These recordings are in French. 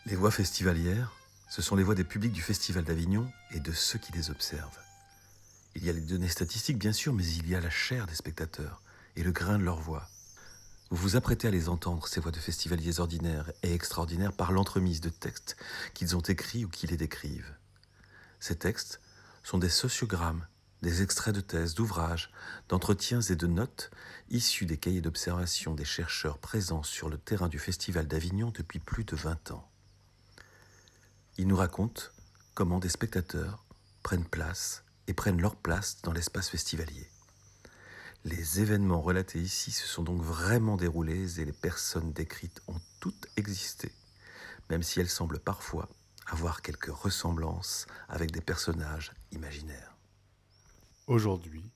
Les voix festivalières, ce sont les voix des publics du Festival d'Avignon et de ceux qui les observent. Il y a les données statistiques, bien sûr, mais il y a la chair des spectateurs et le grain de leur voix. Vous vous apprêtez à les entendre, ces voix de festivaliers ordinaires et extraordinaires, par l'entremise de textes qu'ils ont écrits ou qui les décrivent. Ces textes sont des sociogrammes, des extraits de thèses, d'ouvrages, d'entretiens et de notes issus des cahiers d'observation des chercheurs présents sur le terrain du Festival d'Avignon depuis plus de 20 ans. Ils nous racontent comment des spectateurs prennent leur place dans l'espace festivalier. Les événements relatés ici se sont donc vraiment déroulés et les personnes décrites ont toutes existé, même si elles semblent parfois avoir quelques ressemblances avec des personnages imaginaires. Aujourd'hui,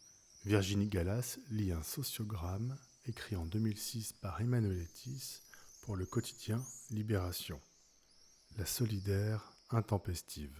Virginie Gallas lit un sociogramme écrit en 2006 par Emmanuel Etis pour le quotidien Libération. La solidaire intempestive.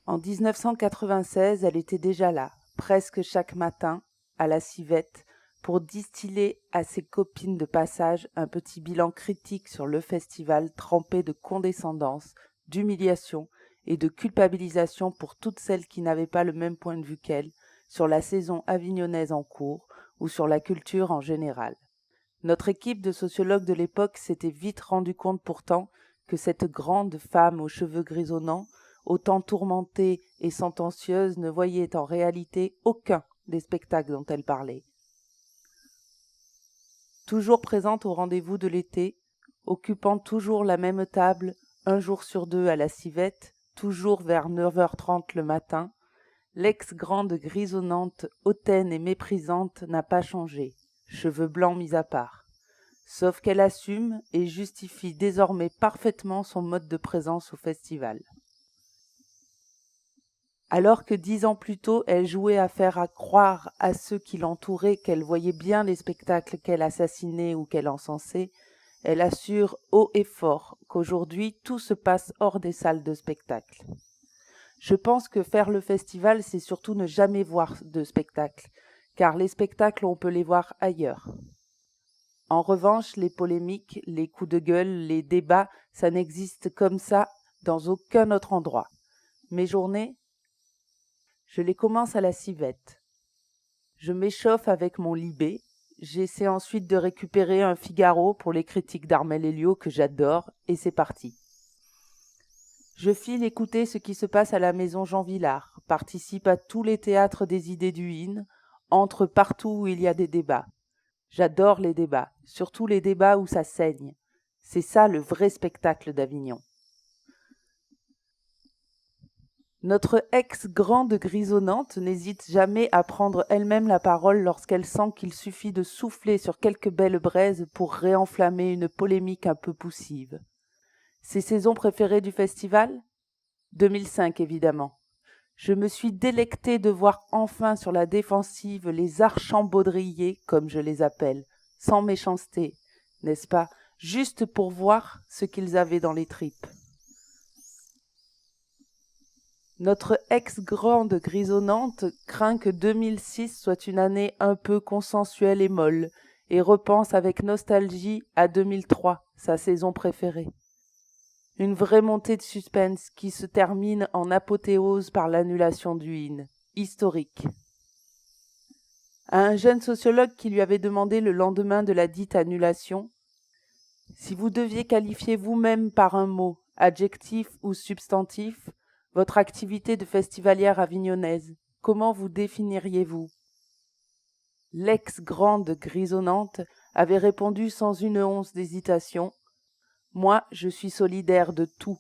En 1996, elle était déjà là, presque chaque matin, à la civette, pour distiller à ses copines de passage un petit bilan critique sur le festival trempé de condescendance, d'humiliation et de culpabilisation pour toutes celles qui n'avaient pas le même point de vue qu'elle sur la saison avignonnaise en cours ou sur la culture en général. Notre équipe de sociologues de l'époque s'était vite rendu compte pourtant que cette grande femme aux cheveux grisonnants, autant tourmentée et sentencieuse, ne voyait en réalité aucun des spectacles dont elle parlait. Toujours présente au rendez-vous de l'été, occupant toujours la même table, un jour sur deux à la civette, toujours vers 9h30 le matin, l'ex-grande grisonnante, hautaine et méprisante n'a pas changé, cheveux blancs mis à part. Sauf qu'elle assume et justifie désormais parfaitement son mode de présence au festival. Alors que 10 ans plus tôt, elle jouait à faire croire à ceux qui l'entouraient qu'elle voyait bien les spectacles qu'elle assassinait ou qu'elle encensait, elle assure haut et fort qu'aujourd'hui tout se passe hors des salles de spectacle. Je pense que faire le festival, c'est surtout ne jamais voir de spectacle, car les spectacles, on peut les voir ailleurs. En revanche, les polémiques, les coups de gueule, les débats, ça n'existe comme ça dans aucun autre endroit. Mes journées, je les commence à la civette. Je m'échauffe avec mon Libé. J'essaie ensuite de récupérer un Figaro pour les critiques d'Armel Elliot que j'adore, et c'est parti. Je file écouter ce qui se passe à la maison Jean Villard, participe à tous les théâtres des idées du IN, entre partout où il y a des débats. J'adore les débats, surtout les débats où ça saigne. C'est ça le vrai spectacle d'Avignon. Notre ex-grande grisonnante n'hésite jamais à prendre elle-même la parole lorsqu'elle sent qu'il suffit de souffler sur quelques belles braises pour réenflammer une polémique un peu poussive. Ses saisons préférées du festival ? 2005 évidemment. Je me suis délectée de voir enfin sur la défensive les archambaudriers, comme je les appelle, sans méchanceté, n'est-ce pas, juste pour voir ce qu'ils avaient dans les tripes. Notre ex-grande grisonnante craint que 2006 soit une année un peu consensuelle et molle, et repense avec nostalgie à 2003, sa saison préférée. Une vraie montée de suspense qui se termine en apothéose par l'annulation du IN, historique. À un jeune sociologue qui lui avait demandé le lendemain de la dite annulation « Si vous deviez qualifier vous-même par un mot, adjectif ou substantif, votre activité de festivalière avignonnaise, comment vous définiriez-vous » L'ex-grande grisonnante avait répondu sans une once d'hésitation « Moi, je suis solidaire de tout,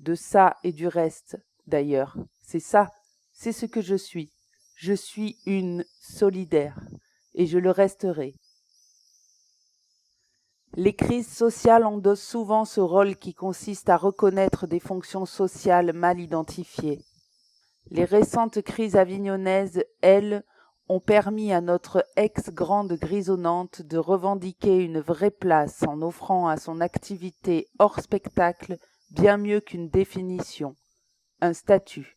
de ça et du reste, d'ailleurs. C'est ça, c'est ce que je suis. Je suis une solidaire, et je le resterai. » Les crises sociales endossent souvent ce rôle qui consiste à reconnaître des fonctions sociales mal identifiées. Les récentes crises avignonnaises, elles, ont permis à notre ex-grande grisonnante de revendiquer une vraie place en offrant à son activité hors spectacle bien mieux qu'une définition, un statut.